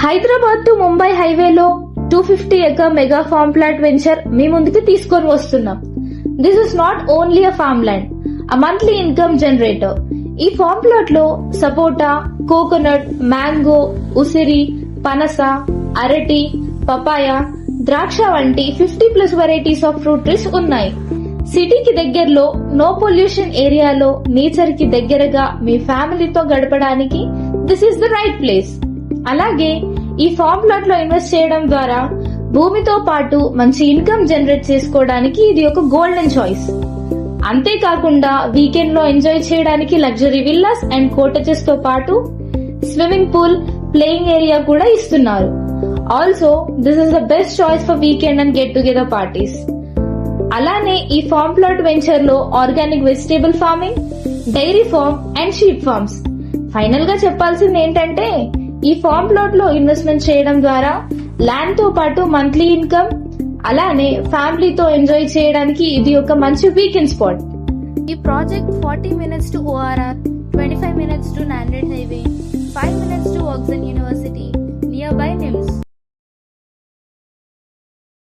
Hyderabad to Mumbai హైవేలో 250 acre mega farm plot venture మీ ముందుకి తీసుకొని వస్తున్నాం. This is not only a farm land, a monthly income generator. ఈ ఫార్మ్ ప్లాట్ లో సపోటా, కోకోనట్, మ్యాంగో, ఉసిరి, పనస, అరటి, పపాయ, ద్రాక్ష వంటి 50+ వెరైటీస్ ఆఫ్ ఫ్రూట్ ట్రీస్ ఉన్నాయి. సిటీకి దగ్గరలో నో పొల్యూషన్ ఏరియాలో నేచర్ కి దగ్గరగా మీ ఫ్యామిలీతో గడపడానికి this is the right place. అలాగే ఈ ఫార్మ్ ప్లాట్ లో ఇన్వెస్ట్ చేయడం ద్వారా భూమితో పాటు మంచి ఇన్కమ్ జనరేట్ చేసుకోవడానికి ఇది ఒక గోల్డెన్ చాయిస్. అంతేకాకుండా వీకెండ్ లో ఎంజాయ్ చేయడానికి లగ్జరీ విల్లాస్ అండ్ కోటేజెస్ తో పాటు స్విమ్మింగ్ పూల్, ప్లేయింగ్ ఏరియా కూడా ఇస్తున్నారు. Also this is the best choice for weekend and get together parties. అలానే ఈ ఫార్మ్ ప్లాట్ వెంచర్ లో organic vegetable farming, dairy farm and sheep farms. Final గా చెప్పాల్సింది ఏంటంటే ఈ ఫార్మ్ ప్లాట్ లో ఇన్వెస్ట్మెంట్ చేయడం ద్వారా ల్యాండ్ తో పాటు మంత్లీ ఇన్కమ్, అలానే ఫ్యామిలీతో ఎంజాయ్ చేయడానికి ఇది ఒక మంచి వీకెండ్ స్పాట్. ఈ project 40 minutes to ORR, 25 minutes to Nanded Highway, 5 minutes to Oxen University